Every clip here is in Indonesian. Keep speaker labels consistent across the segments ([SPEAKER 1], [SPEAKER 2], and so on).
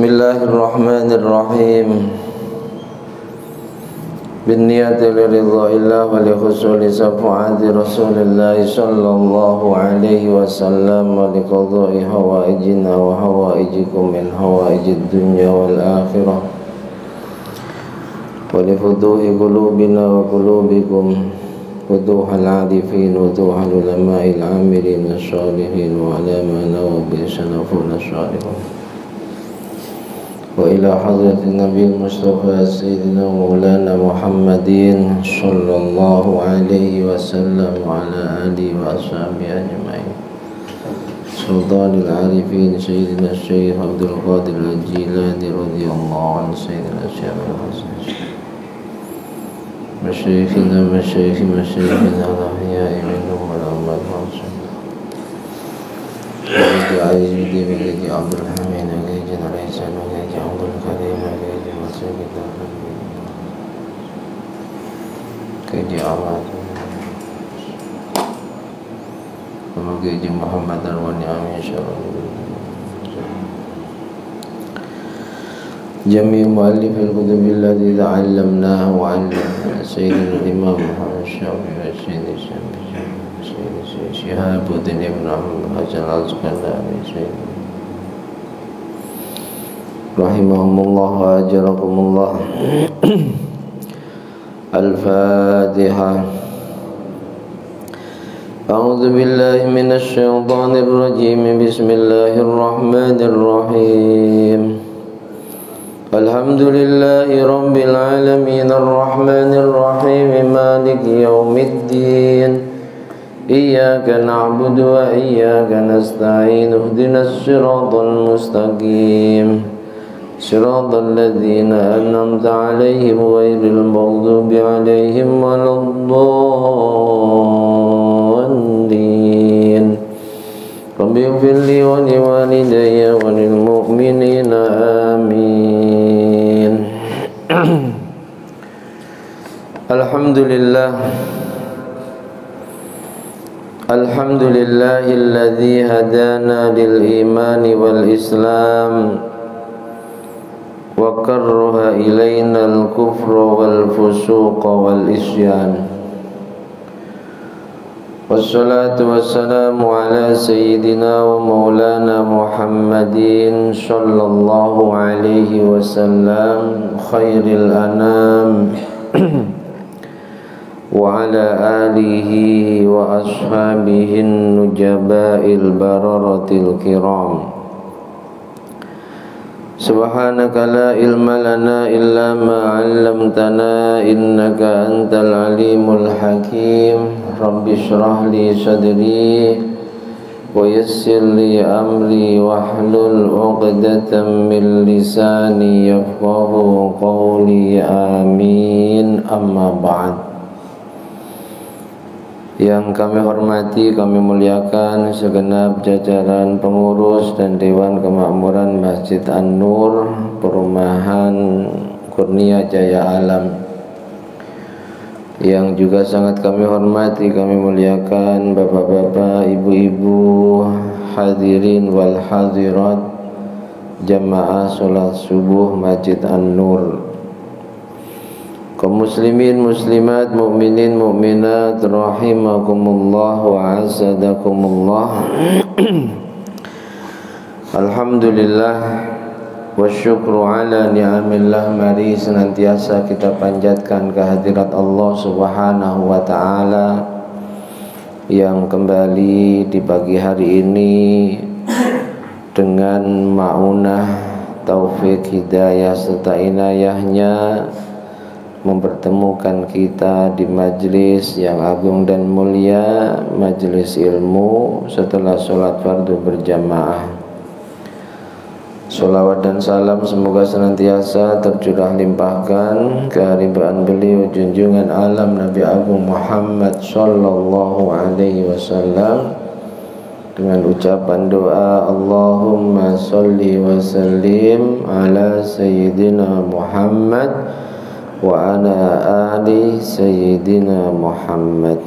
[SPEAKER 1] Bismillahirrahmanirrahim. Binniyati liridha'illah wa li husuli syafaati Rasulillah sallallahu alaihi wasallam wa li qadha'i hawaijina wa hawaijikum min hawaijid dunya wal akhirah wa li futuhi qulubina wa qulubikum futuhal arifin wa futuhal ulama'il amilin as-salihin wa ala ma nawa bi sanafuna as-salihun wa ila hadratin Nabi Mustafa Sayyidina Maulana Muhammadin sallallahu alaihi wasallam wa ala alihi wa ashabihi ajma'in. Sultanil Arifin Sayyidina Syekh Abdul Qadir Al-Jilani radhiyallahu anhu, Sayyidina Syekh Al-Hasan Masyayikhina al-ahya'i minhum wal-amwat Sayyidi Ayyidi Sayyidi Abdul Hamid Sayyidi Al-Ihsan Sayyidi Abdul Karim Sayyidi Masyayikhina Sayyidi Ahmad Sayyidi Muhammad Arwani Amin Jami' mu'allif al-kutub alladhi ta'allamnaha wa 'allamna Sayyidina Imam Muhammad Syafi'i wa Sayyidi Shihabuddin Ibn Ahmad Hasan al-Asqalani rahimahumullah wa ajarakumullah. Al-Fatiha. A'udzu billahi minasy syaithanir rajim. Bismillahir rahmanir rahim. Alhamdulillahi rabbil alamin arrahmanir rahim maliki yaumiddin. Iyyaka na'budu wa iyyaka nasta'in ihdinas siratal mustaqim siratal ladzina an'amta 'alaihim ghairil maghdubi 'alaihim waladdallin. Rabbi ighfirli wa liwalidayya wa lil mu'minina amin. Alhamdulillah. Alhamdulillahilladzi hadana lil imani wal islam wa karraha ilaina al kufra wal fusuqa wal isyan. Wassalatu wassalamu ala sayyidina wa maulana Muhammadin sallallahu alaihi wasallam khairil anam wa ala alihi wa ashabihi nujaba'il bararatil kiram. Subhanaka la ilma lana illa ma 'allamtana innaka antal alimul hakim. Rabbi shrah li sadri wa yassir li amri wahlul 'uqdatam min lisani yafqahu qawli. Amin. Amma ba'd. Yang kami hormati, kami muliakan segenap jajaran pengurus dan Dewan Kemakmuran Masjid An-Nur Perumahan Kurnia Jaya Alam. Yang juga sangat kami hormati, kami muliakan bapak-bapak, ibu-ibu, hadirin wal hadirat jamaah sholat subuh Masjid An-Nur, kaum muslimin, muslimat, mukminin, mukminat rahimakumullah wa asadakumullah. Alhamdulillah wa syukru ala ni'amillah. Mari senantiasa kita panjatkan kehadirat Allah subhanahu wa ta'ala yang kembali di pagi hari ini dengan ma'unah, taufik, hidayah serta inayahnya mempertemukan kita di majlis yang agung dan mulia, majlis ilmu setelah sholat fardu berjamaah. Sholawat dan salam semoga senantiasa tercurah limpahkan kehadiran beliau junjungan alam Nabi Agung Muhammad sallallahu alaihi wasallam dengan ucapan doa Allahumma sholli wa sallim ala sayyidina Muhammad wa ala ali sayyidina Muhammad.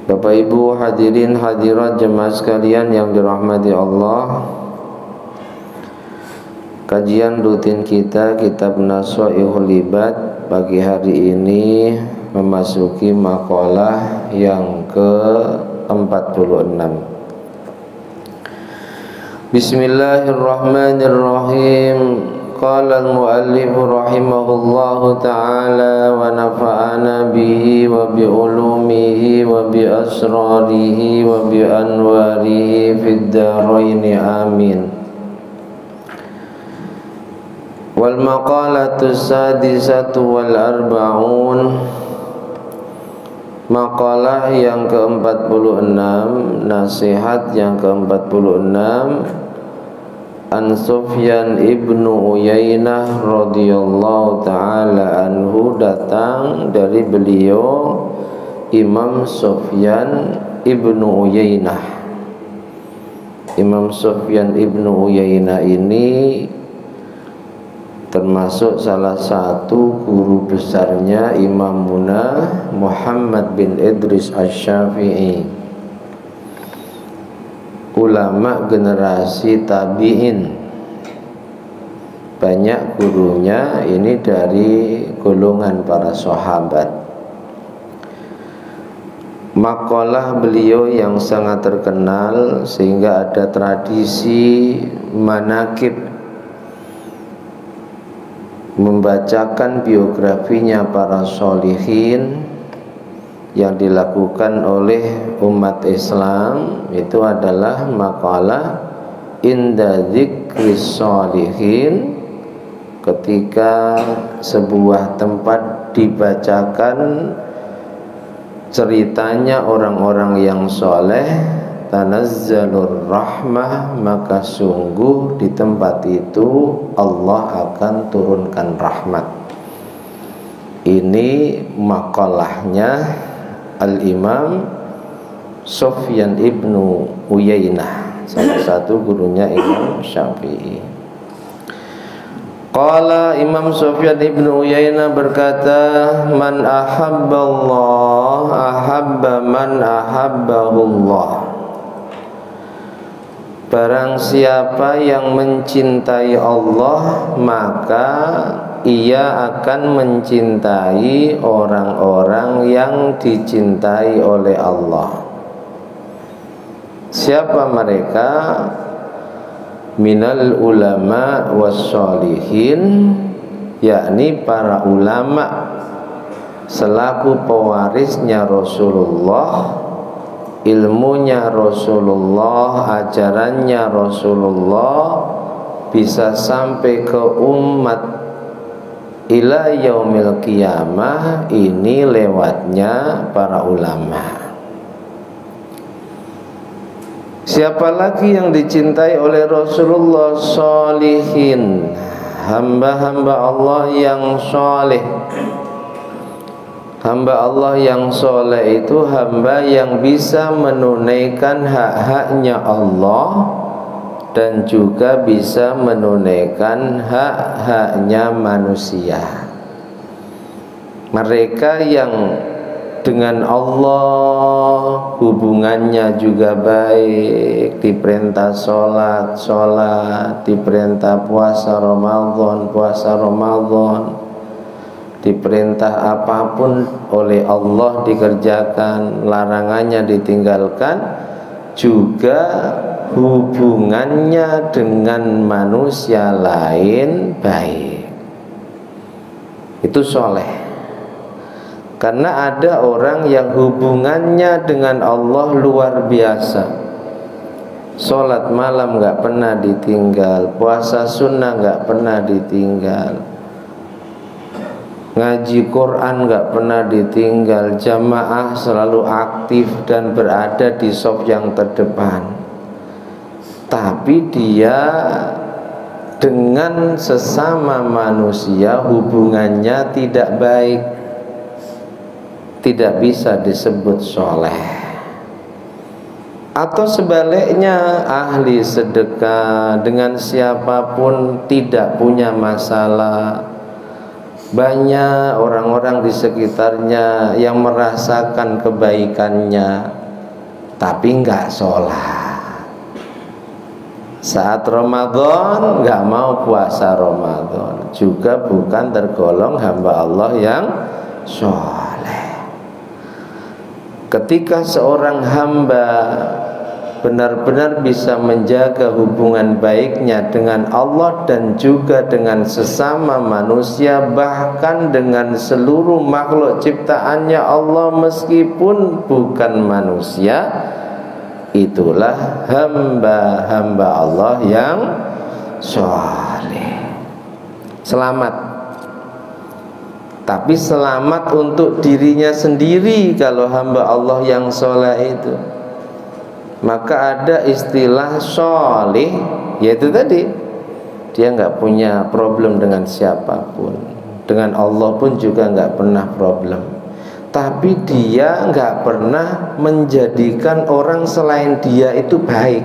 [SPEAKER 1] Bapak Ibu hadirin hadirat jemaah sekalian yang dirahmati Allah, Kajian rutin kita kitab Nashaihul Ibad pagi hari ini memasuki maqalah yang ke-46. Bismillahirrahmanirrahim. Qala al-muallif rahimahullahu ta'ala wa nafa'ana bihi wa bi ulumihi wa bi asrarihi wa bi anwarihi fid dharain amin. Wal maqalatu sadisatu wal arba'un. Maqalah yang ke-46, nasihat yang ke-46, An Sufyan ibnu Uyainah radhiyallahu ta'ala anhu, datang dari beliau Imam Sufyan ibnu Uyainah. Imam Sufyan ibnu Uyainah ini termasuk salah satu guru besarnya Imamuna Muhammad bin Idris Asy-Syafi'i, ulama generasi tabi'in. Banyak gurunya ini dari golongan para sahabat. Maqalah beliau yang sangat terkenal sehingga ada tradisi manaqib, membacakan biografinya para sholihin yang dilakukan oleh umat Islam. Itu adalah maqalah inda dzikris sholihin, ketika sebuah tempat dibacakan ceritanya orang-orang yang soleh, tanazzalur rahmah, maka sungguh di tempat itu Allah akan turunkan rahmat. Ini makalahnya Al-Imam Sufyan ibnu Uyainah, salah satu gurunya Imam Syafi'i. Qala Imam Sufyan ibnu Uyainah berkata, man ahabballah ahabba man ahabbahullah. Barang siapa yang mencintai Allah, maka ia akan mencintai orang-orang yang dicintai oleh Allah. Siapa mereka? Minal ulama wassolihin, yakni para ulama selaku pewarisnya Rasulullah, ilmunya Rasulullah, ajarannya Rasulullah bisa sampai ke umat ila yaumil qiyamah. Ini lewatnya para ulama. Siapa lagi yang dicintai oleh Rasulullah? Sholihin, hamba-hamba Allah yang soleh. Hamba Allah yang soleh itu hamba yang bisa menunaikan hak-haknya Allah dan juga bisa menunaikan hak-haknya manusia. Mereka yang dengan Allah hubungannya juga baik, diperintah sholat, diperintah puasa Ramadan, diperintah apapun oleh Allah dikerjakan, larangannya ditinggalkan, juga hubungannya dengan manusia lain baik. Itu soleh. Karena ada orang yang hubungannya dengan Allah luar biasa, sholat malam gak pernah ditinggal, puasa sunnah gak pernah ditinggal, ngaji Quran gak pernah ditinggal, jamaah selalu aktif dan berada di shaf yang terdepan. Tapi dia dengan sesama manusia hubungannya tidak baik, tidak bisa disebut soleh. Atau sebaliknya, ahli sedekah dengan siapapun tidak punya masalah. Banyak orang-orang di sekitarnya yang merasakan kebaikannya, tapi enggak sholat. Saat Ramadan nggak mau puasa Ramadan, juga bukan tergolong hamba Allah yang soleh. Ketika seorang hamba benar-benar bisa menjaga hubungan baiknya dengan Allah dan juga dengan sesama manusia, bahkan dengan seluruh makhluk ciptaannya Allah meskipun bukan manusia, itulah hamba-hamba Allah yang soleh. Selamat. Tapi selamat untuk dirinya sendiri kalau hamba Allah yang soleh itu. Maka ada istilah soleh, yaitu tadi dia nggak punya problem dengan siapapun, dengan Allah pun juga nggak pernah problem. Tapi dia nggak pernah menjadikan orang selain dia itu baik.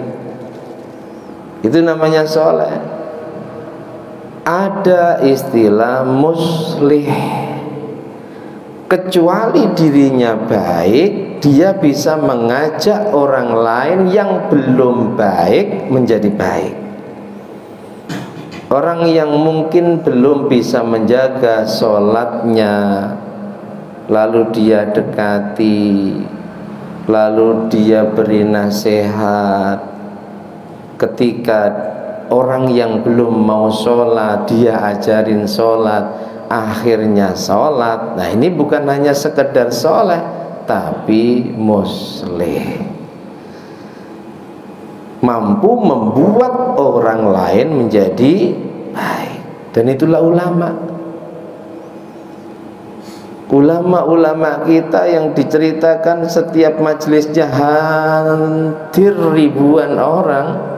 [SPEAKER 1] Itu namanya soleh. Ada istilah muslih. Kecuali dirinya baik, dia bisa mengajak orang lain yang belum baik menjadi baik. Orang yang mungkin belum bisa menjaga sholatnya, lalu dia dekati, lalu dia beri nasihat. Ketika orang yang belum mau sholat, dia ajarin sholat, akhirnya sholat. Nah, ini bukan hanya sekedar sholat, tapi muslih, mampu membuat orang lain menjadi baik. Dan itulah ulama. Ulama-ulama kita yang diceritakan setiap majelisnya hampir ribuan orang,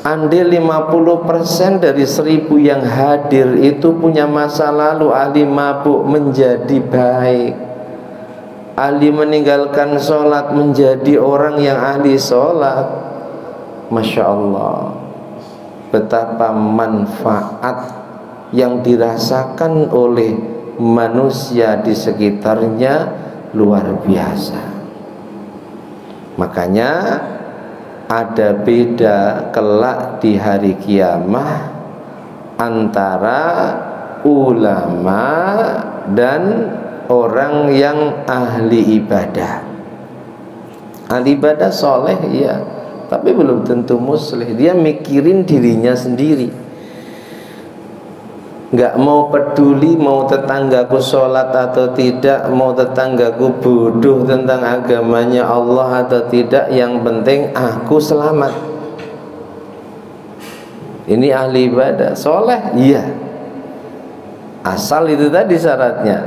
[SPEAKER 1] andil 50% dari 1000 yang hadir itu punya masa lalu ahli mabuk menjadi baik, ahli meninggalkan sholat menjadi orang yang ahli sholat. Masya Allah, betapa manfaat yang dirasakan oleh manusia di sekitarnya luar biasa. Makanya ada beda kelak di hari kiamah antara ulama dan orang yang ahli ibadah. Ahli ibadah soleh iya, tapi belum tentu muslih. Dia mikirin dirinya sendiri, nggak mau peduli mau tetanggaku sholat atau tidak, mau tetanggaku bodoh tentang agamanya Allah atau tidak, yang penting aku selamat. Ini ahli ibadah soleh, iya, asal itu tadi syaratnya,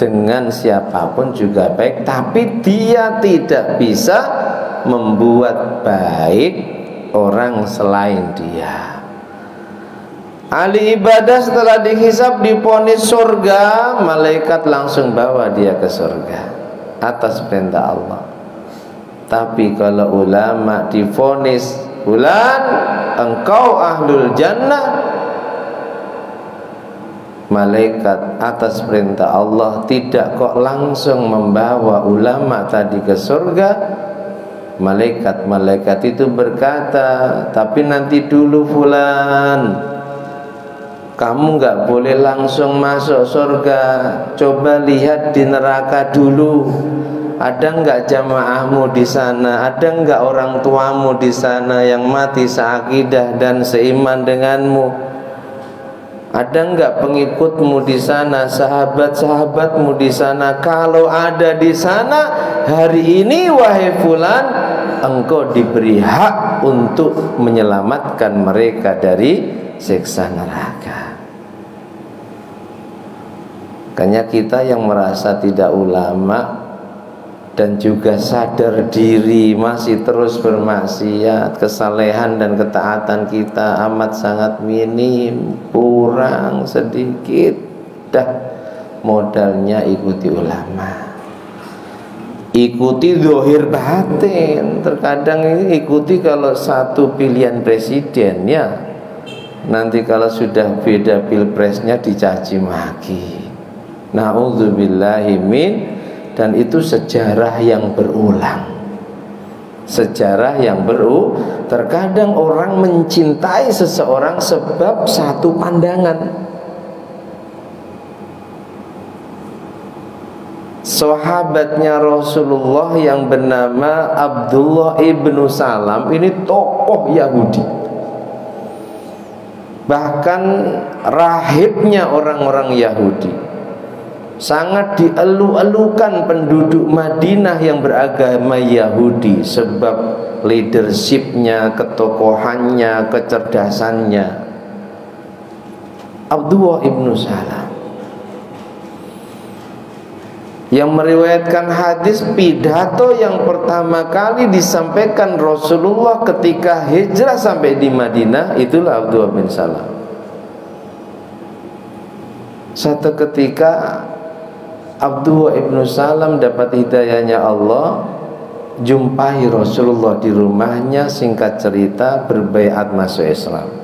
[SPEAKER 1] dengan siapapun juga baik, tapi dia tidak bisa membuat baik orang selain dia. Ahli ibadah setelah dihisab divonis surga, malaikat langsung bawa dia ke surga atas perintah Allah. Tapi kalau ulama divonis, fulan engkau ahlul jannah, malaikat atas perintah Allah tidak kok langsung membawa ulama tadi ke surga. Malaikat itu berkata, tapi nanti dulu fulan, kamu nggak boleh langsung masuk surga. Coba lihat di neraka dulu. Ada nggak jamaahmu di sana? Ada nggak orang tuamu di sana yang mati seakidah dan seiman denganmu? Ada nggak pengikutmu di sana, sahabat-sahabatmu di sana? Kalau ada di sana, hari ini wahai fulan, engkau diberi hak untuk menyelamatkan mereka dari siksa neraka. Makanya kita yang merasa tidak ulama dan juga sadar diri masih terus bermaksiat, kesalehan dan ketaatan kita amat sangat minim, kurang sedikit. Dah modalnya ikuti ulama, ikuti zahir batin. Terkadang ini ikuti kalau satu pilihan presiden, ya nanti kalau sudah beda pilpresnya dicaci maki. Na'udzubillahi min. Dan itu sejarah yang berulang. Sejarah yang Terkadang orang mencintai seseorang sebab satu pandangan. Sahabatnya Rasulullah yang bernama Abdullah ibnu Salam ini tokoh Yahudi, bahkan rahibnya orang-orang Yahudi, sangat dielu-elukan penduduk Madinah yang beragama Yahudi sebab leadershipnya, ketokohannya, kecerdasannya. Abdullah ibnu Salam yang meriwayatkan hadis pidato yang pertama kali disampaikan Rasulullah ketika hijrah sampai di Madinah, itulah Abdullah bin Salam. Satu ketika Abdullah ibnu Salam dapat hidayahnya Allah, jumpai Rasulullah di rumahnya, singkat cerita berbaiat masuk Islam.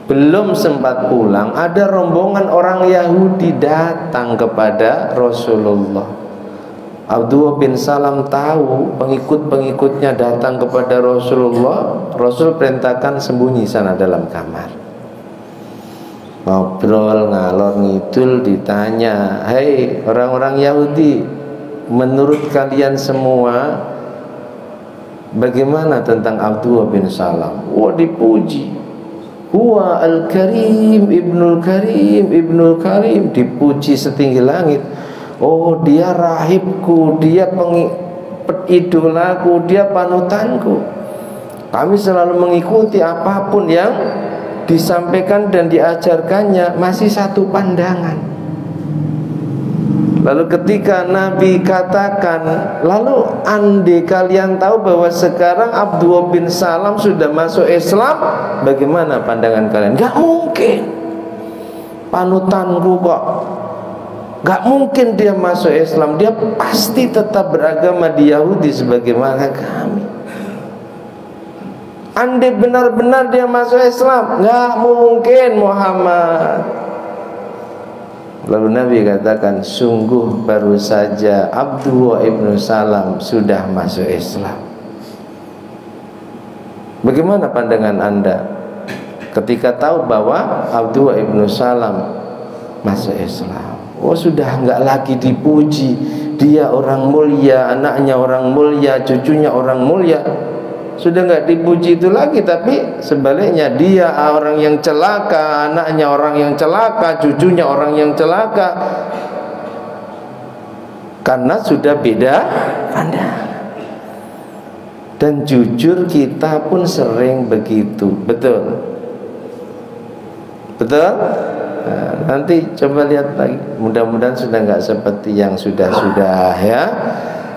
[SPEAKER 1] Belum sempat pulang, ada rombongan orang Yahudi datang kepada Rasulullah. Abdullah bin Salam tahu pengikut-pengikutnya datang kepada Rasulullah. Rasul perintahkan sembunyi sana dalam kamar. Ngobrol ngalor ngidul, ditanya, "Hei orang-orang Yahudi, menurut kalian semua bagaimana tentang Abdullah bin Salam?" Wah, dipuji. Huwa al-Karim, Ibnul Karim, Ibnul Karim, dipuji setinggi langit. Oh, dia rahibku, dia idolaku, dia panutanku. Kami selalu mengikuti apapun yang disampaikan dan diajarkannya. Masih satu pandangan. Lalu ketika Nabi katakan, lalu andai kalian tahu bahwa sekarang Abdullah bin Salam sudah masuk Islam, bagaimana pandangan kalian? Gak mungkin, panutanku kok. Gak mungkin dia masuk Islam, dia pasti tetap beragama di Yahudi sebagaimana kami. Andai benar-benar dia masuk Islam, gak mungkin Muhammad. Lalu Nabi katakan, sungguh baru saja Abdullah ibnu Salam sudah masuk Islam. Bagaimana pandangan Anda ketika tahu bahwa Abdullah ibnu Salam masuk Islam? Oh, sudah enggak lagi dipuji, dia orang mulia, anaknya orang mulia, cucunya orang mulia. Sudah enggak dipuji itu lagi, tapi sebaliknya dia orang yang celaka, anaknya orang yang celaka, cucunya orang yang celaka. Karena sudah beda pandangan. Dan jujur kita pun sering begitu, betul? Betul? Nah, nanti coba lihat lagi. Mudah-mudahan sudah enggak seperti yang sudah-sudah ya.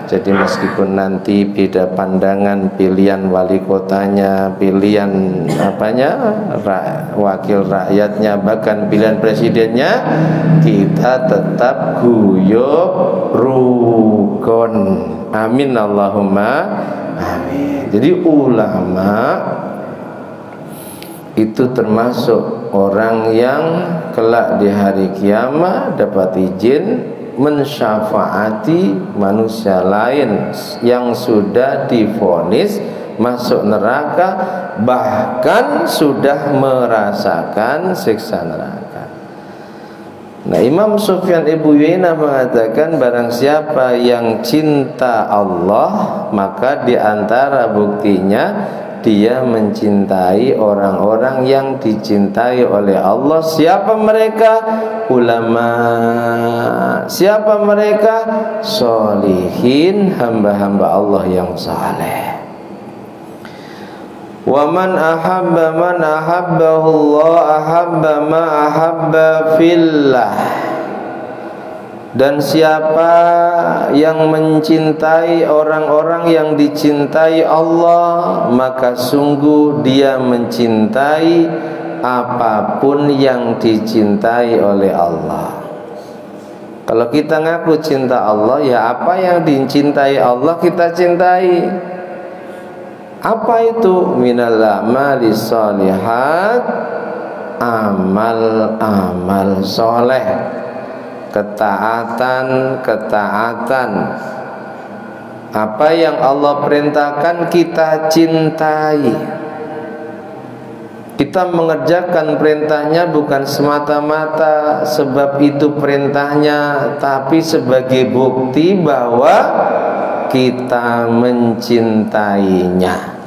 [SPEAKER 1] Jadi meskipun nanti beda pandangan, pilihan wali kotanya, pilihan wakil rakyatnya, bahkan pilihan presidennya, kita tetap guyub rukun. Amin Allahumma amin. Jadi ulama itu termasuk orang yang kelak di hari kiamat dapat izin mensyafaati manusia lain yang sudah divonis masuk neraka, bahkan sudah merasakan siksa neraka. Nah, Imam Sufyan Ibnu Uyainah mengatakan, barang siapa yang cinta Allah, maka di antara buktinya dia mencintai orang-orang yang dicintai oleh Allah. Siapa mereka? Ulama. Siapa mereka? Sholihin, hamba-hamba Allah yang saleh. Wa man ahabbahu Allah ahabba ma ahabba fillah. Dan siapa yang mencintai orang-orang yang dicintai Allah, maka sungguh dia mencintai apapun yang dicintai oleh Allah. Kalau kita ngaku cinta Allah, ya apa yang dicintai Allah kita cintai. Apa itu? Minal a'mali sholihat, amal-amal soleh, ketaatan Apa yang Allah perintahkan kita cintai. Kita mengerjakan perintahnya bukan semata-mata sebab itu perintahnya, tapi sebagai bukti bahwa kita mencintainya.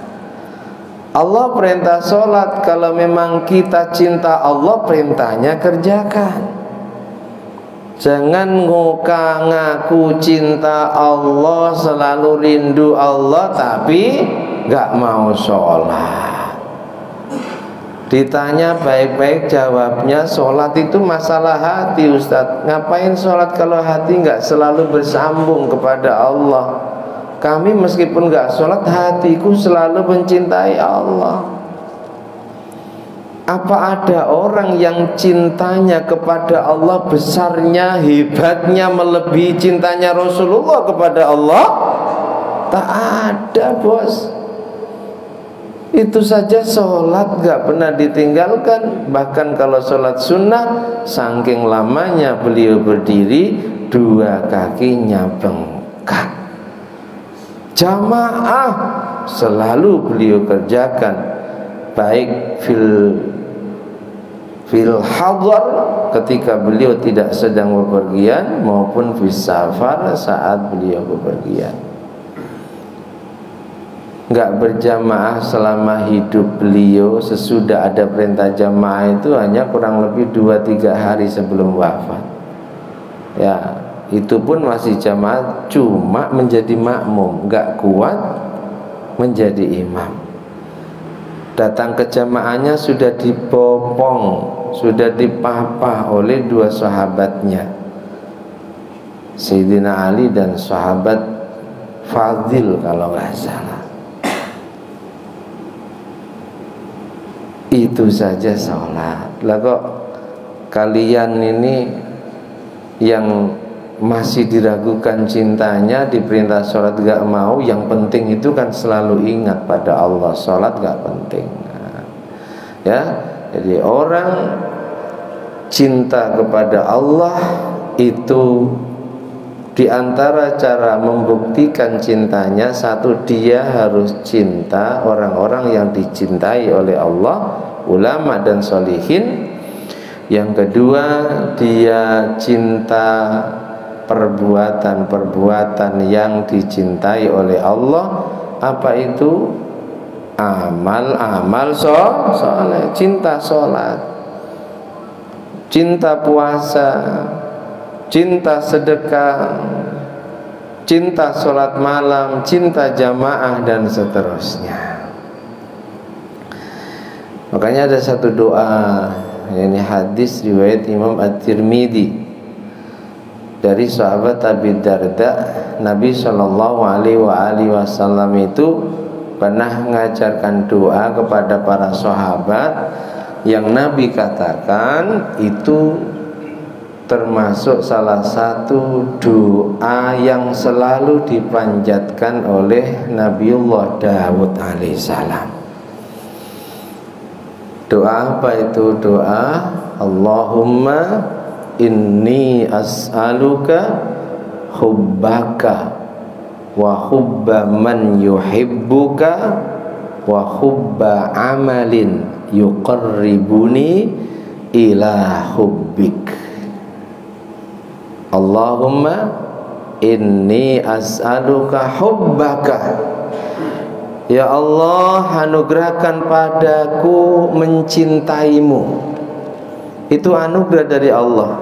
[SPEAKER 1] Allah perintah sholat, kalau memang kita cinta Allah, perintahnya kerjakan. Jangan ngaku cinta Allah, selalu rindu Allah, tapi gak mau sholat. Ditanya baik-baik, jawabnya sholat itu masalah hati, Ustadz. Ngapain sholat kalau hati nggak selalu bersambung kepada Allah? Kami meskipun nggak sholat, hatiku selalu mencintai Allah. Apa ada orang yang cintanya kepada Allah besarnya, hebatnya, melebihi cintanya Rasulullah kepada Allah? Tak ada, bos. Itu saja sholat gak pernah ditinggalkan. Bahkan kalau sholat sunnah, saking lamanya beliau berdiri, dua kakinya bengkak. Jamaah selalu beliau kerjakan, baik fil hadar ketika beliau tidak sedang bepergian, maupun fil safar saat beliau bepergian. Enggak berjamaah selama hidup beliau. Sesudah ada perintah jamaah itu hanya kurang lebih 2-3 hari sebelum wafat. Ya, itu pun masih jamaah, cuma menjadi makmum, enggak kuat menjadi imam. Datang ke jamaahnya sudah dipopong, sudah dipapah oleh dua sahabatnya, Sayyidina Ali dan sahabat Fadil kalau nggak salah. Itu saja sholat. Lah kok kalian ini yang masih diragukan cintanya, diperintah sholat gak mau, yang penting itu kan selalu ingat pada Allah, sholat gak penting. Nah, ya, jadi orang cinta kepada Allah itu di antara cara membuktikan cintanya, satu, dia harus cinta orang-orang yang dicintai oleh Allah, ulama dan sholihin. Yang kedua, dia cinta perbuatan-perbuatan yang dicintai oleh Allah. Apa itu? Amal-amal sholat, cinta sholat, cinta puasa, cinta sedekah, cinta sholat malam, cinta jamaah, dan seterusnya. Makanya ada satu doa, ini hadis riwayat Imam At-Tirmidzi dari sahabat Abi Darda. Nabi SAW itu pernah mengajarkan doa kepada para sahabat, yang Nabi katakan itu termasuk salah satu doa yang selalu dipanjatkan oleh Nabiullah Daud alaihissalam. Doa apa itu? Doa Allahumma inni as'aluka hubbaka wa hubba man yuhibbuka wa hubba amalin yuqarribuni ila hubbik. Allahumma inni as'aluka hubbaka, ya Allah, anugerahkan padaku mencintaimu. Itu anugerah dari Allah.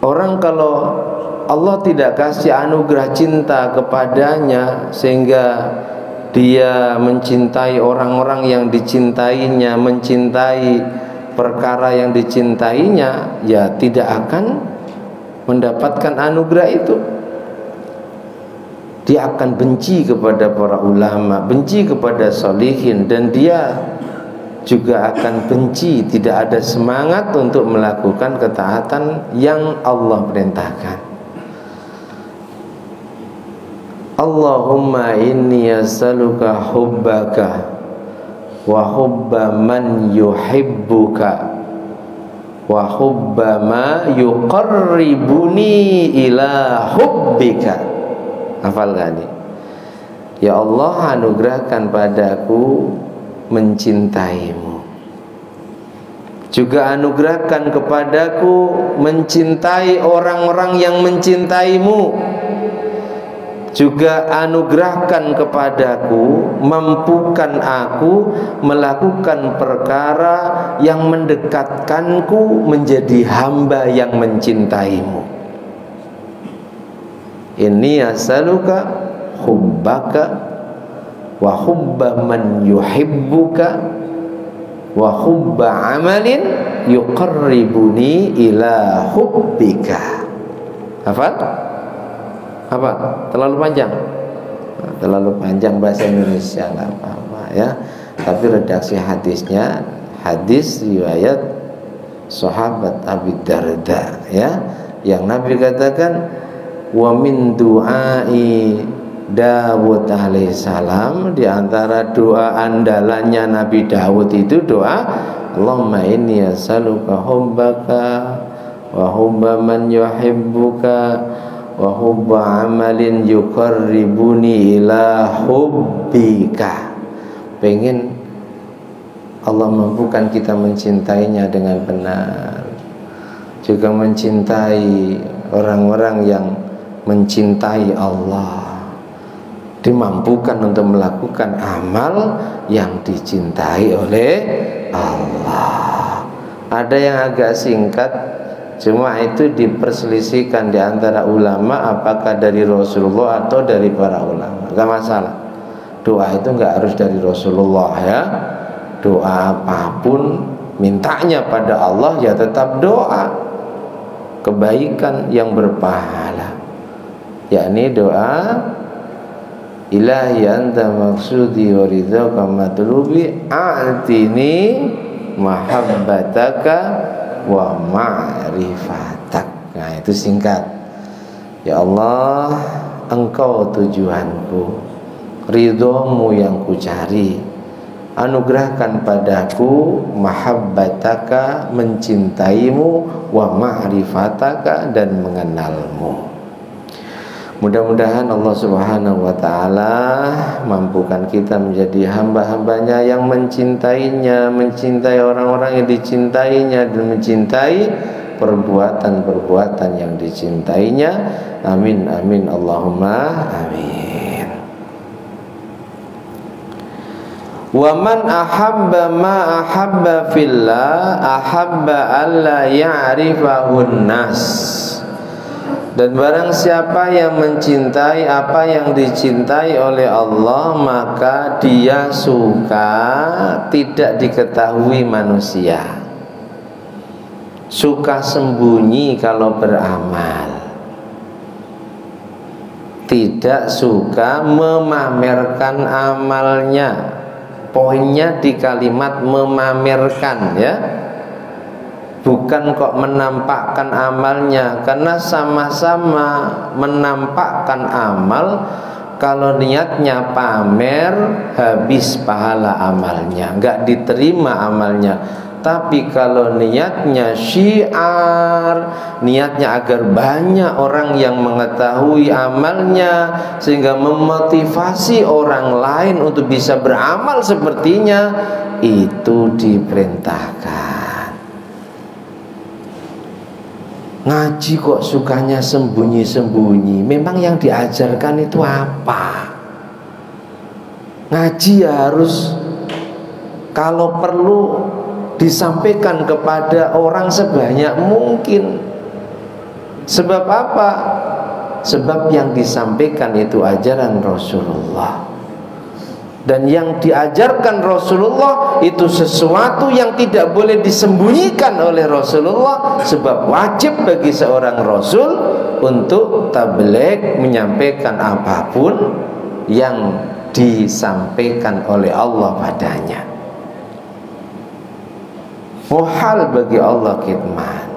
[SPEAKER 1] Orang kalau Allah tidak kasih anugerah cinta kepadanya sehingga dia mencintai orang-orang yang dicintainya, mencintai perkara yang dicintainya, ya tidak akan mendapatkan anugerah itu. Dia akan benci kepada para ulama, benci kepada sholihin, dan dia juga akan benci, tidak ada semangat untuk melakukan ketaatan yang Allah perintahkan. Allahumma inni as'aluka hubbaka wa hubba man yuhibbuka wa hubba ma yuqarribuni ila hubbika. Hafal gak nih? Ya Allah, anugerahkan padaku mencintaimu. Juga anugerahkan kepadaku mencintai orang-orang yang mencintaimu. Juga anugerahkan kepadaku, mampukan aku melakukan perkara yang mendekatkanku menjadi hamba yang mencintaimu. Inni as'aluka hubbaka wa hubba man yuhibbuka wa hubba amalin yuqarribuni ila hubbika. Hafal? Apa? Terlalu panjang? Terlalu panjang bahasa Indonesia, nggak apa-apa ya. Tapi redaksi hadisnya hadis riwayat sahabat Abi Darda ya, yang Nabi katakan wa min du'ai Dawud alaihissalam, di antara doa andalannya Nabi Dawud itu doa Allahumma inni as'aluka hubbaka wa hubba man yuhibbuka wa hubba amalin yuqarribuni ila hubbika. Pengen Allah mampukan kita mencintainya dengan benar, juga mencintai orang-orang yang mencintai Allah, dimampukan untuk melakukan amal yang dicintai oleh Allah. Ada yang agak singkat, cuma itu diperselisihkan di antara ulama apakah dari Rasulullah atau dari para ulama. Gak masalah, doa itu gak harus dari Rasulullah ya. Doa apapun mintanya pada Allah ya tetap doa kebaikan yang berpahala, yakni doa Ilahi anta maksudi wa ridhaka matlubi a'tini mahabbataka wa ma'rifatak. Nah itu singkat. Ya Allah, engkau tujuanku, ridhomu yang kucari, anugerahkan padaku mahabbataka, mencintaimu, wa ma'rifataka, dan mengenalmu. Mudah-mudahan Allah Subhanahu wa ta'ala mampukan kita menjadi hamba-hambanya yang mencintainya, mencintai orang-orang yang dicintainya, dan mencintai perbuatan-perbuatan yang dicintainya. Amin amin Allahumma amin. Wa man ahabba ma ahabba fillah ahabba alla ya'rifahun nas. Dan barang siapa yang mencintai apa yang dicintai oleh Allah, maka dia suka tidak diketahui manusia, suka sembunyi kalau beramal, tidak suka memamerkan amalnya. Poinnya di kalimat memamerkan ya, bukan kok menampakkan amalnya, karena sama-sama menampakkan amal. Kalau niatnya pamer, habis pahala amalnya, nggak diterima amalnya. Tapi kalau niatnya syiar, niatnya agar banyak orang yang mengetahui amalnya, sehingga memotivasi orang lain untuk bisa beramal sepertinya, itu diperintahkan. Ngaji kok sukanya sembunyi-sembunyi. Memang yang diajarkan itu apa? Ngaji harus kalau perlu disampaikan kepada orang sebanyak mungkin. Sebab apa? Sebab yang disampaikan itu ajaran Rasulullah. Dan yang diajarkan Rasulullah itu sesuatu yang tidak boleh disembunyikan oleh Rasulullah. Sebab wajib bagi seorang Rasul untuk tabligh, menyampaikan apapun yang disampaikan oleh Allah padanya. Muhal bagi Allah kitman.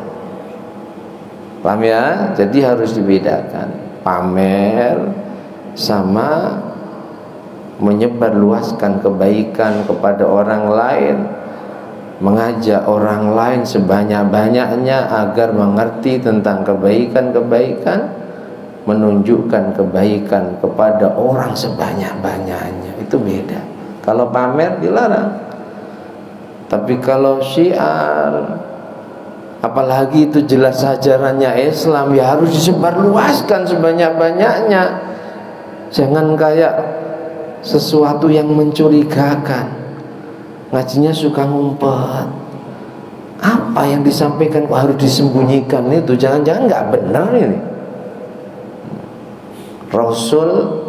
[SPEAKER 1] Paham ya? Jadi harus dibedakan pamer sama menyebarluaskan kebaikan kepada orang lain, mengajak orang lain sebanyak-banyaknya agar mengerti tentang kebaikan-kebaikan. menunjukkan kebaikan kepada orang sebanyak-banyaknya, itu beda. Kalau pamer dilarang. Tapi kalau syiar, apalagi itu jelas ajarannya Islam, ya harus disebarluaskan sebanyak-banyaknya. Jangan kayak sesuatu yang mencurigakan. Ngajinya suka ngumpet. Apa yang disampaikan kok harus disembunyikan itu? Jangan-jangan nggak benar ini. Rasul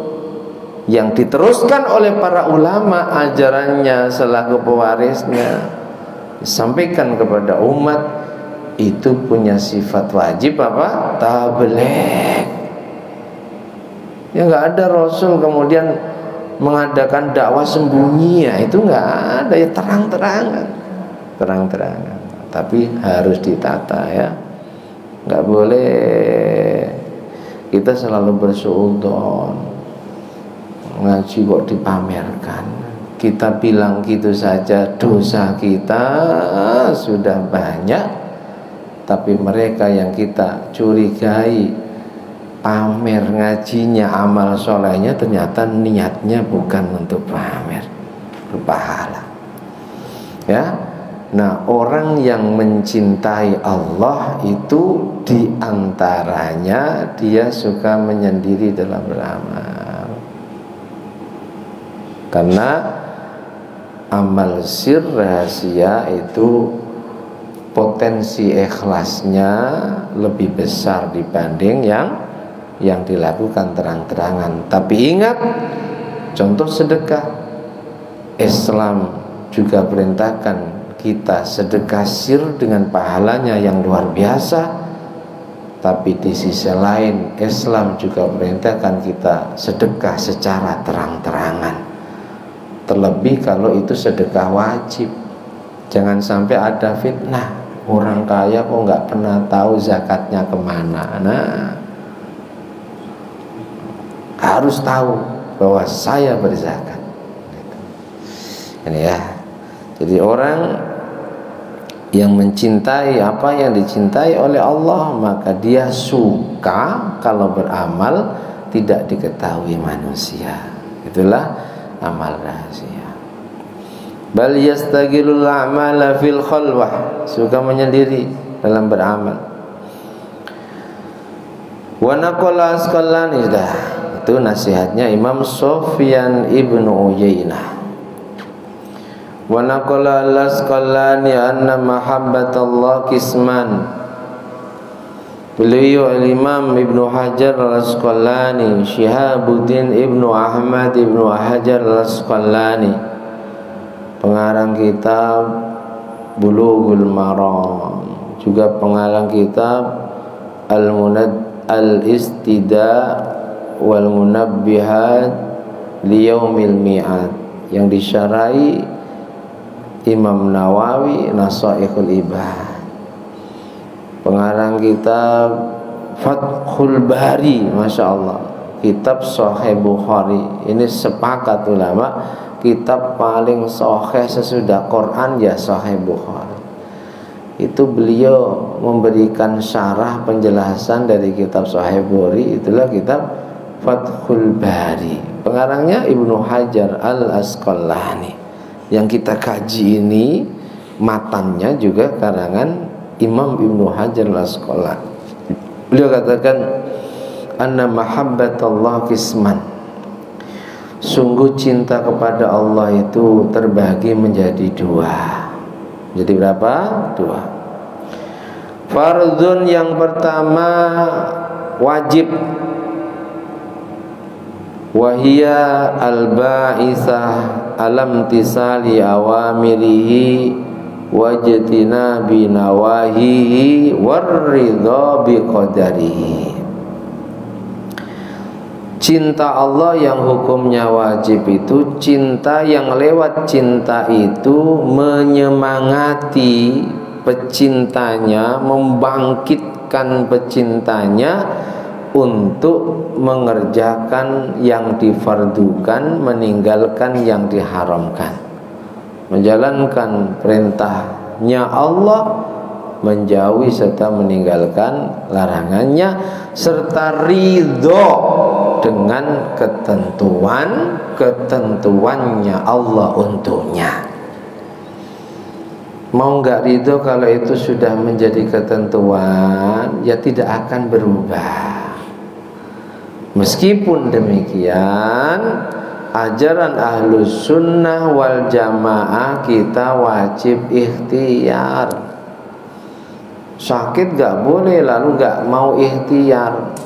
[SPEAKER 1] yang diteruskan oleh para ulama ajarannya selaku pewarisnya disampaikan kepada umat, itu punya sifat wajib apa? Tabligh. Ya nggak ada Rasul kemudian mengadakan dakwah sembunyi, ya itu nggak ada, ya terang-terangan. Tapi harus ditata ya, nggak boleh kita selalu bersuudzon, ngaji kok dipamerkan. Kita bilang gitu saja dosa kita sudah banyak, tapi mereka yang kita curigai pamer ngajinya, amal solehnya, ternyata niatnya bukan untuk pamer, berpahala. Ya, nah orang yang mencintai Allah itu diantaranya dia suka menyendiri dalam beramal, karena amal sir rahasia itu potensi ikhlasnya lebih besar dibanding yang dilakukan terang-terangan. Tapi ingat, contoh sedekah, Islam juga perintahkan kita sedekah sir dengan pahalanya yang luar biasa. Tapi di sisi lain Islam juga perintahkan kita sedekah secara terang-terangan, terlebih kalau itu sedekah wajib. Jangan sampai ada fitnah, orang kaya kok nggak pernah tahu zakatnya kemana. Nah, harus tahu bahwa saya berzakat. Ini ya. Jadi orang yang mencintai apa yang dicintai oleh Allah, maka dia suka kalau beramal tidak diketahui manusia. Itulah amal rahasia. Bal yastagilul a'mala fil khalwah, suka menyendiri dalam beramal. Wa naqala Asqalani, itu nasihatnya Imam Sufyan ibnu Uyainah. Wa naqala al-Asqalani anna mahabbatallah kisman. Beliau Imam Ibnu Hajar al-Asqalani, Syihabuddin Ibnu Ahmad Ibnu Hajar al-Asqalani, pengarang kitab Bulughul Maram, juga pengarang kitab Al-Istida wal Munabbihat Liyaumil Mi'ad, yang disyarahi Imam Nawawi Nasaihul Ibad. Pengarang kitab Fathul Bari, Masya Allah, kitab Sahih Bukhari. Ini sepakat ulama, kitab paling sahih sesudah Quran ya Sahih Bukhari. Itu beliau memberikan syarah penjelasan dari kitab Sahih Bukhari, itulah kitab Fathul Bari. Pengarangnya Ibnu Hajar al-Asqalani. Yang kita kaji ini matannya juga karangan Imam Ibnu Hajar al-Asqalani. Beliau katakan, anna mahabbatallah kisman, sungguh cinta kepada Allah itu terbagi menjadi dua. Jadi berapa? Dua. Fardun, yang pertama wajib, wahia al-ba'isah alam tisali awamirihi wajtina binawahihi warridha biqadarihi. Cinta Allah yang hukumnya wajib itu cinta yang lewat cinta itu menyemangati pecintanya, membangkitkan pecintanya untuk mengerjakan yang difardukan, meninggalkan yang diharamkan, menjalankan perintahnya Allah menjauhi serta meninggalkan larangannya, serta ridho dengan ketentuannya Allah untuknya. Mau nggak ridho kalau itu sudah menjadi ketentuan, ya tidak akan berubah. Meskipun demikian, ajaran Ahlus Sunnah wal Jamaah kita wajib ikhtiar. Sakit gak boleh lalu gak mau ikhtiar.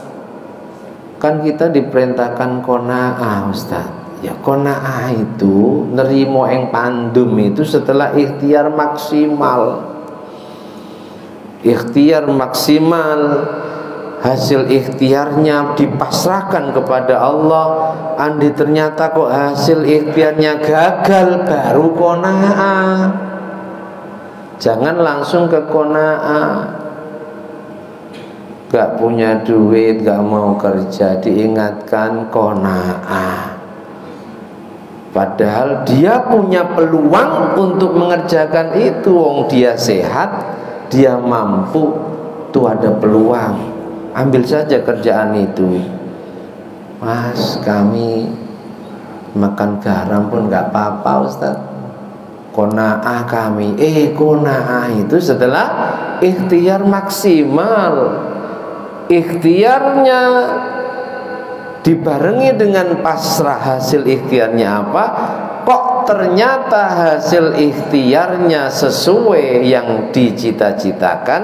[SPEAKER 1] Kan kita diperintahkan qanaah, Ustaz. Ya qanaah itu nerimo ing pandum itu setelah ikhtiar maksimal. Ikhtiar maksimal, hasil ikhtiarnya dipasrahkan kepada Allah. Andi ternyata kok hasil ikhtiarnya gagal, baru qanaah. Jangan langsung ke qanaah. Gak punya duit, gak mau kerja, diingatkan qanaah. Padahal dia punya peluang untuk mengerjakan itu. Wong dia sehat, dia mampu, tuh ada peluang. Ambil saja kerjaan itu. Mas, kami makan garam pun gak apa-apa, Ustaz. Qanaah kami. Qanaah itu setelah ikhtiar maksimal. Ikhtiarnya dibarengi dengan pasrah, hasil ikhtiarnya apa? Kok ternyata hasil ikhtiarnya sesuai yang dicita-citakan.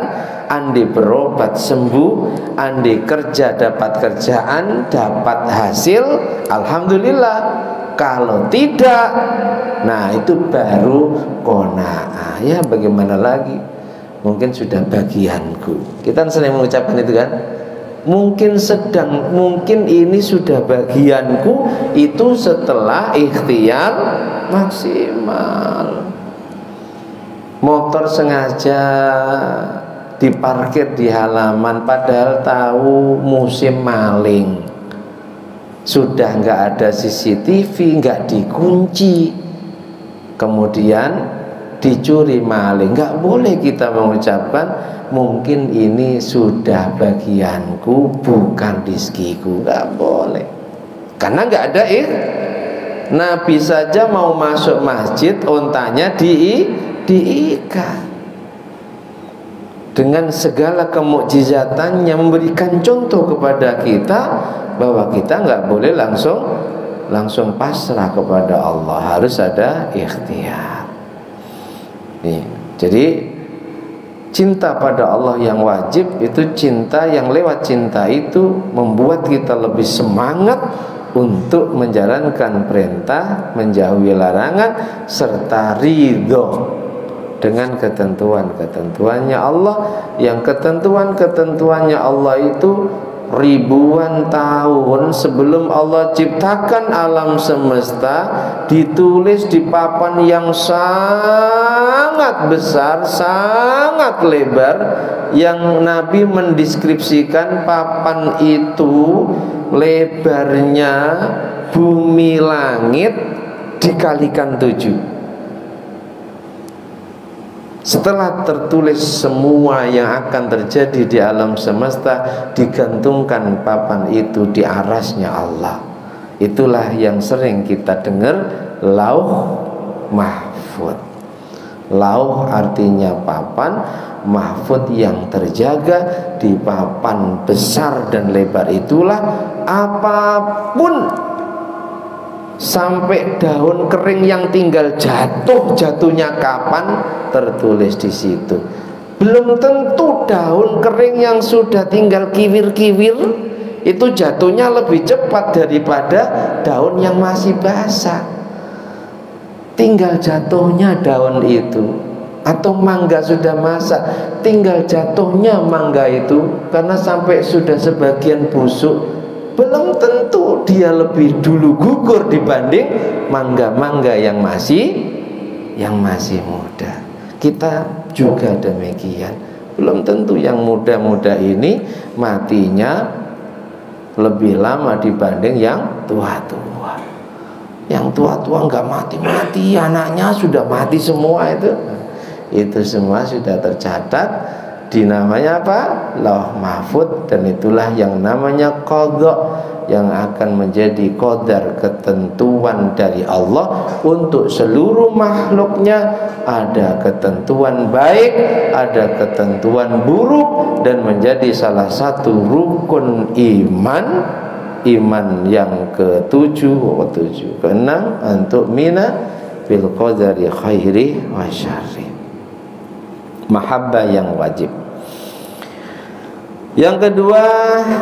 [SPEAKER 1] Andi berobat sembuh, andi kerja dapat kerjaan, dapat hasil, alhamdulillah. Kalau tidak, nah itu baru qanaah. Ya bagaimana lagi? Mungkin sudah bagianku. Kita sering mengucapkan itu kan? Mungkin ini sudah bagianku. Itu setelah ikhtiar maksimal. Motor sengaja diparkir di halaman padahal tahu musim maling. Sudah nggak ada CCTV, nggak dikunci, kemudian dicuri maling. Nggak boleh kita mengucapkan mungkin ini sudah bagianku, bukan rizkiku. Nggak boleh, karena nggak ada Nabi saja mau masuk masjid, ontanya diikat. Dengan segala kemukjizatannya, memberikan contoh kepada kita bahwa kita nggak boleh langsung pasrah kepada Allah, harus ada ikhtiar. Nih, jadi cinta pada Allah yang wajib itu cinta yang lewat cinta itu membuat kita lebih semangat untuk menjalankan perintah, menjauhi larangan, serta ridho dengan ketentuan-ketentuannya Allah. Yang ketentuan-ketentuannya Allah itu ribuan tahun sebelum Allah ciptakan alam semesta, ditulis di papan yang sangat besar, sangat lebar, yang Nabi mendeskripsikan papan itu lebarnya bumi langit dikalikan 7. Setelah tertulis semua yang akan terjadi di alam semesta, digantungkan papan itu di arasnya Allah. Itulah yang sering kita dengar, lauh mahfud. Lauh artinya papan, mahfud yang terjaga. Di papan besar dan lebar itulah apapun, sampai daun kering yang tinggal jatuhnya kapan, tertulis di situ. Belum tentu daun kering yang sudah tinggal kiwir-kiwir itu jatuhnya lebih cepat daripada daun yang masih basah. Tinggal jatuhnya daun itu. Atau mangga sudah masak, tinggal jatuhnya mangga itu, karena sampai sudah sebagian busuk, belum tentu dia lebih dulu gugur dibanding mangga-mangga yang masih muda. Kita juga demikian. Belum tentu yang muda-muda ini matinya lebih lama dibanding yang tua-tua. Yang tua-tua nggak mati-mati, anaknya sudah mati semua itu semua sudah tercatat dinamanya apa? Lauh Mahfud, dan itulah yang namanya qadha, yang akan menjadi qadar, ketentuan dari Allah untuk seluruh makhluknya. Ada ketentuan baik, ada ketentuan buruk, dan menjadi salah satu rukun iman yang keenam, untuk mina bil qadari khairi wa syarri, mahabbah yang wajib. Yang kedua,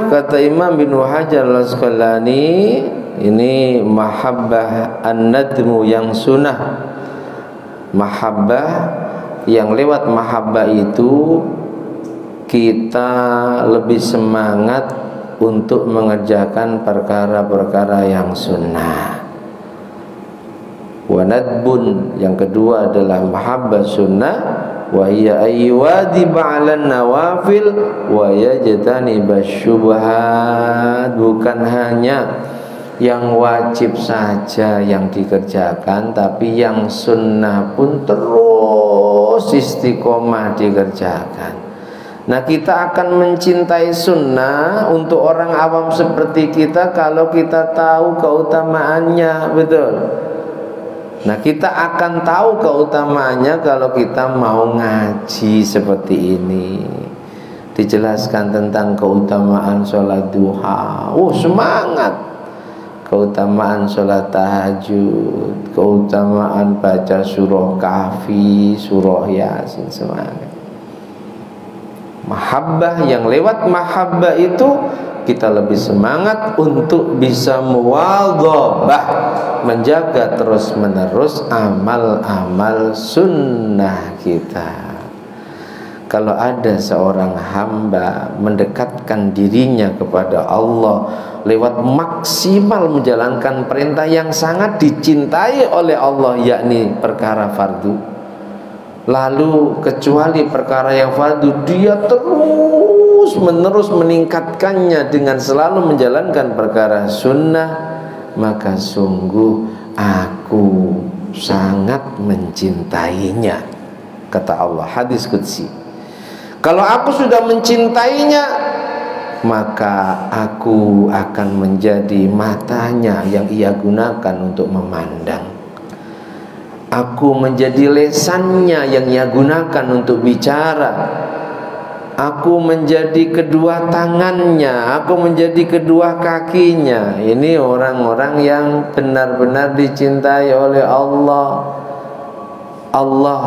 [SPEAKER 1] kata Imam bin Hajar al-Asqalani, ini mahabbah an-nadmu yang sunnah. Mahabbah yang lewat mahabbah itu kita lebih semangat untuk mengerjakan perkara-perkara yang sunnah. Wa nadbun, yang kedua adalah mahabbah sunnah, wa hiya ayyuwadib 'alan nawafil wa yajtanibas syubhat, bukan hanya yang wajib saja yang dikerjakan, tapi yang sunnah pun terus istiqomah dikerjakan. Nah, kita akan mencintai sunnah untuk orang awam seperti kita kalau kita tahu keutamaannya, betul. Nah, kita akan tahu keutamaannya kalau kita mau ngaji seperti ini. Dijelaskan tentang keutamaan sholat duha, semangat. Keutamaan sholat tahajud, keutamaan baca surah Kahfi, surah Yasin, semangat. Mahabbah, yang lewat mahabbah itu kita lebih semangat untuk bisa muwadhabah, menjaga terus menerus amal-amal sunnah kita. Kalau ada seorang hamba mendekatkan dirinya kepada Allah lewat maksimal menjalankan perintah yang sangat dicintai oleh Allah, yakni perkara fardu, lalu kecuali perkara yang fardu dia terus menerus meningkatkannya dengan selalu menjalankan perkara sunnah, maka sungguh aku sangat mencintainya, kata Allah, hadis qudsi. Kalau aku sudah mencintainya, maka aku akan menjadi matanya yang ia gunakan untuk memandang. Aku menjadi lesannya yang ia gunakan untuk bicara. Aku menjadi kedua tangannya, aku menjadi kedua kakinya. Ini orang-orang yang benar-benar dicintai oleh Allah. Allah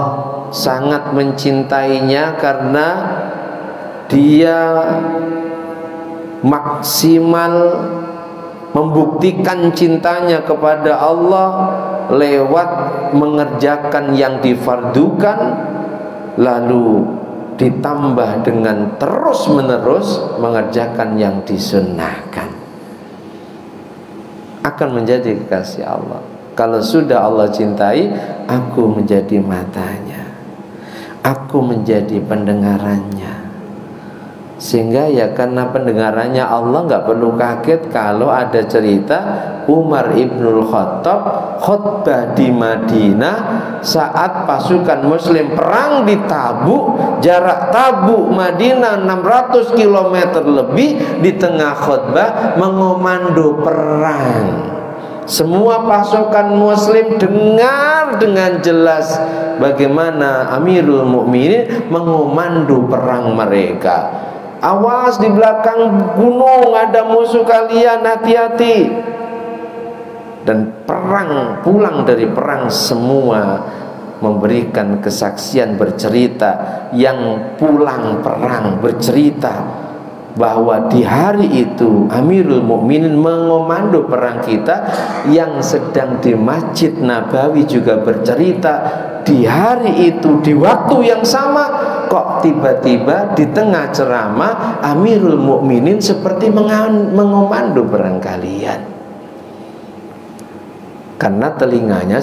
[SPEAKER 1] sangat mencintainya karena dia maksimal membuktikan cintanya kepada Allah lewat mengerjakan yang difardukan, lalu ditambah dengan terus menerus mengerjakan yang disunnahkan. Akan menjadi kekasih Allah. Kalau sudah Allah cintai, aku menjadi matanya, aku menjadi pendengarannya. Sehingga ya karena pendengarannya Allah nggak perlu kaget kalau ada cerita Umar ibnul Khattab khutbah di Madinah saat pasukan muslim perang di Tabuk. Jarak Tabuk Madinah 600 km lebih. Di tengah khutbah mengomando perang. Semua pasukan muslim dengar dengan jelas bagaimana Amirul Mukminin mengomando perang mereka. Awas, di belakang gunung ada musuh kalian, hati-hati. Dan pulang dari perang semua memberikan kesaksian, bercerita. Yang pulang perang bercerita bahwa di hari itu Amirul Mukminin mengomando perang kita. Yang sedang di Masjid Nabawi juga bercerita, di hari itu di waktu yang sama kok tiba-tiba di tengah ceramah Amirul Mukminin seperti mengomando perang kalian. Karena telinganya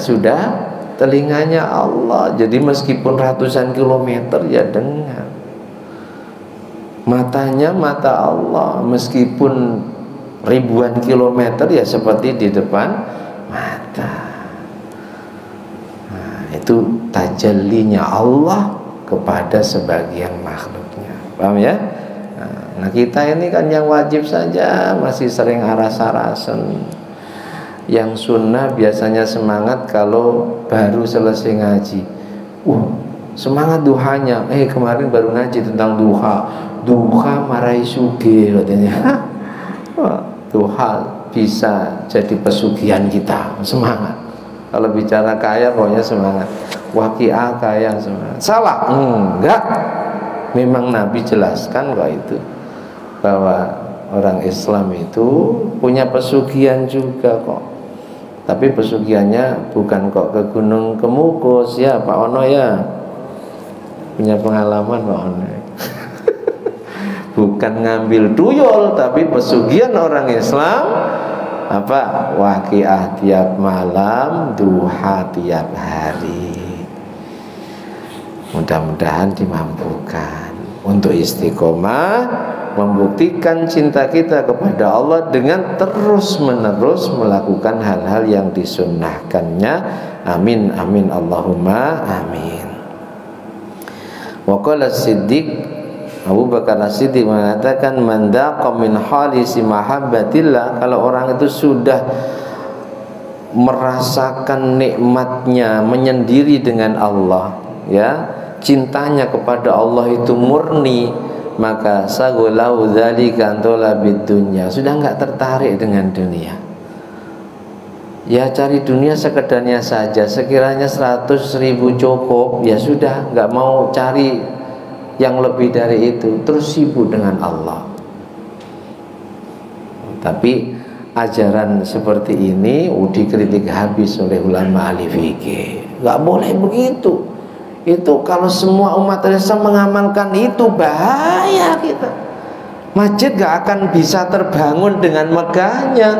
[SPEAKER 1] Allah. Jadi meskipun ratusan kilometer ya dengar. Matanya mata Allah, meskipun ribuan kilometer ya seperti di depan mata. Nah, itu tajallinya Allah kepada sebagian makhluknya. Paham ya? Nah kita ini kan yang wajib saja masih sering aras-arasan. Yang sunnah biasanya semangat kalau baru selesai ngaji. Semangat duhanya. Kemarin baru ngaji tentang duha. Duha marai suge katanya. Duha bisa jadi pesugihan kita. Semangat. Kalau bicara kaya pokoknya semangat. Waqiah kaya semangat. Salah? Enggak. Memang Nabi jelaskan kok itu, bahwa orang Islam itu punya pesugihan juga kok. Tapi pesugihannya bukan kok ke Gunung Kemukus ya Pak Ono ya. Punya pengalaman Pak Ono. Bukan ngambil tuyul, tapi pesugihan orang Islam apa? Waqiah tiap malam, duha tiap hari. Mudah-mudahan dimampukan untuk istiqomah, membuktikan cinta kita kepada Allah dengan terus-menerus melakukan hal-hal yang disunnahkannya. Amin amin Allahumma amin. Wa qala Siddiq, Abu Bakar As-Siddiq mengatakan, man daqa min halisi mahabbatillah, kalau orang itu sudah merasakan nikmatnya menyendiri dengan Allah, ya, cintanya kepada Allah itu murni, maka sagulau dzalika antolabid dunya, sudah enggak tertarik dengan dunia. Ya cari dunia sekedarnya saja, sekiranya 100.000 cukup, ya sudah, enggak mau cari yang lebih dari itu, terus sibuk dengan Allah. Tapi ajaran seperti ini dikritik habis oleh ulama ahli fikih. Enggak boleh begitu. Itu kalau semua umat Islam mengamalkan itu bahaya kita. Masjid gak akan bisa terbangun dengan megahnya.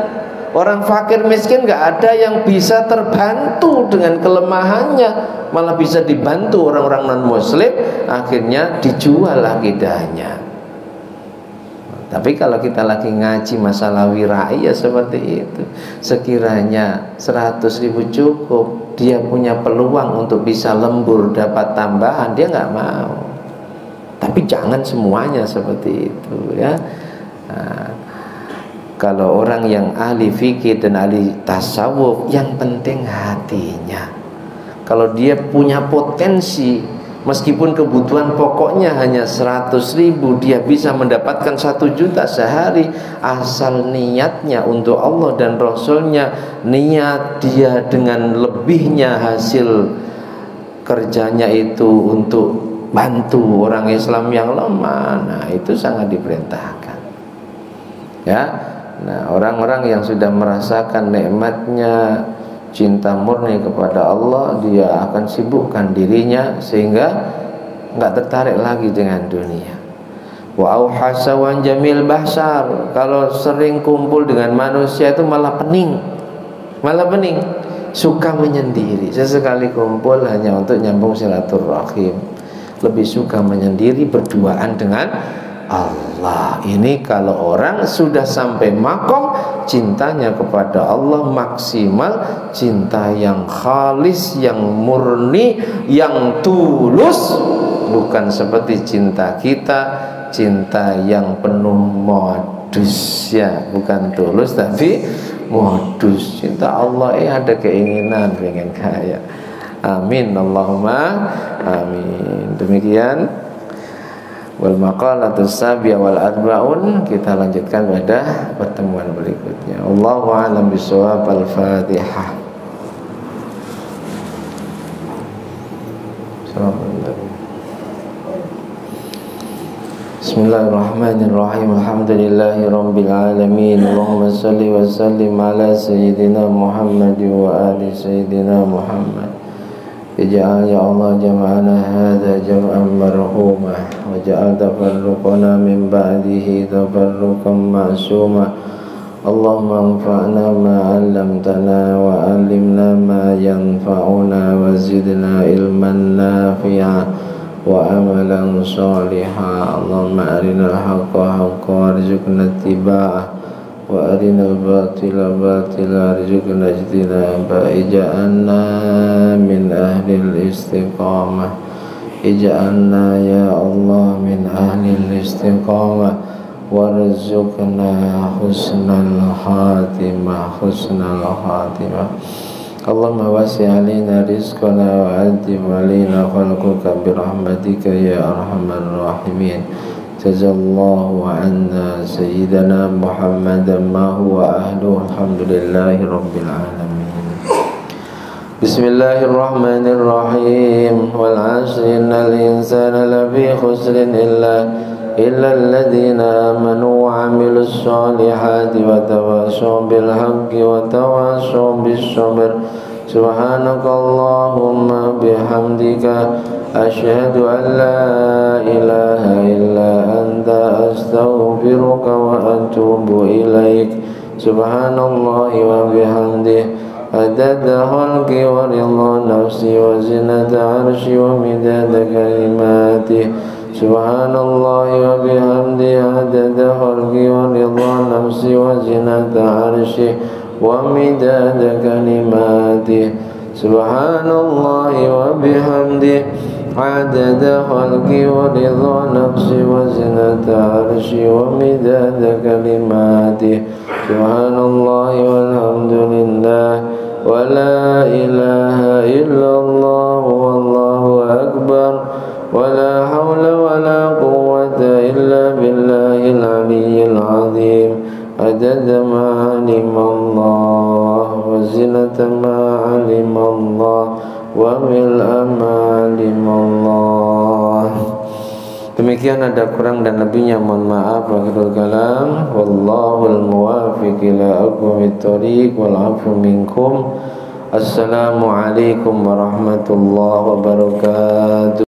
[SPEAKER 1] Orang fakir miskin gak ada yang bisa terbantu dengan kelemahannya, malah bisa dibantu orang-orang non-muslim. Akhirnya dijual akidahnya. Tapi kalau kita lagi ngaji masalah wirai ya seperti itu. Sekiranya 100.000 cukup, dia punya peluang untuk bisa lembur dapat tambahan, dia nggak mau. Tapi jangan semuanya seperti itu ya. Kalau orang yang ahli fikih dan ahli tasawuf, yang penting hatinya. Kalau dia punya potensi, meskipun kebutuhan pokoknya hanya 100.000, dia bisa mendapatkan 1 juta sehari, asal niatnya untuk Allah dan Rasulnya, niat dia dengan lebihnya hasil kerjanya itu untuk bantu orang Islam yang lemah, nah itu sangat diperintahkan ya. Nah orang-orang yang sudah merasakan nikmatnya cinta murni kepada Allah, dia akan sibukkan dirinya sehingga enggak tertarik lagi dengan dunia. Wa auhasa wan jamil bahsar, kalau sering kumpul dengan manusia itu malah pening, suka menyendiri. Sesekali kumpul hanya untuk nyambung silaturahim, lebih suka menyendiri, berduaan dengan Allah. Ini kalau orang sudah sampai makom cintanya kepada Allah maksimal, cinta yang khalis, yang murni, yang tulus, bukan seperti cinta kita, cinta yang penuh modus ya, bukan tulus tapi modus. Cinta Allah ada keinginan pengen kaya. Amin Allahumma amin. Demikian wal maqalatus sabiya wal arba'un, kita lanjutkan pada pertemuan berikutnya. Allahu a'lam bishawab. Al-Fatihah. Bismillahirrahmanirrahim. Alhamdulillahi rabbil alamin. Allahumma salli wa sallim ala sayyidina Muhammad wa ali sayyidina Muhammad. Ij'al ya Allah jama'ana hadha jam'an marhumah, waj'al tafarruqana min ba'dihi tafarruqan ma'sumah. Allahumma anfa'na ma 'allamtana wa 'allimna ma yanfa'una wa zidna ilman nafi'a wa amalan salihah. Allahumma arinal haqqa haqqa warzuqna ittiba'ah wa arinal batila batila arzuqna ijtinaba. Ij'alna min ahlil istiqamah ij'alna ya Allah min ahlil istiqamah warzuqna husnal khatimah Allahumma wasi' alina rizqana wa adib alina khalquka birahmatika ya arhamar rahimin. Jazallahu anna sayyidana Muhammadan ma huwa ahluhu alhamdulillahi rabbil alamin. Bismillahirrahmanirrahim. Wal 'asri innal insana lafi khusrin illa alladhina amanu wa 'amilus solihati wa tawassaw bil haqqi wa tawassaw bis sabr. Subhanakallahumma bihamdika asyhadu an la ilaha illa anta astaghfiruka wa atubu ilaik. Subhanallahi wa bihamdihi adada khalqi wa ridha nafsi wa zinata arshi wa midada kalimati. Subhanallahi wa bihamdihi adada khalqi wa ridha nafsi wa zinata arshi wa midada kalimati. Subhanallahi wa bihamdihi adada khalqi wa ridha nafsi wa zinata arshi wa midada kalimati. Subhanallahi walhamdulillah wa la ilaha illallah wallahu akbar wa la hawla wa la quwwata illa billahil aliyyil azim. Adada ma alimallah wa zinata ma alimallah wa mil'a ma alimallah. Demikian, ada kurang dan lebihnya mohon maaf. Akhirul kalam wallahul muwaffiq ila aqwamit thoriq wal 'afwu minkum. Assalamualaikum warahmatullahi wabarakatuh.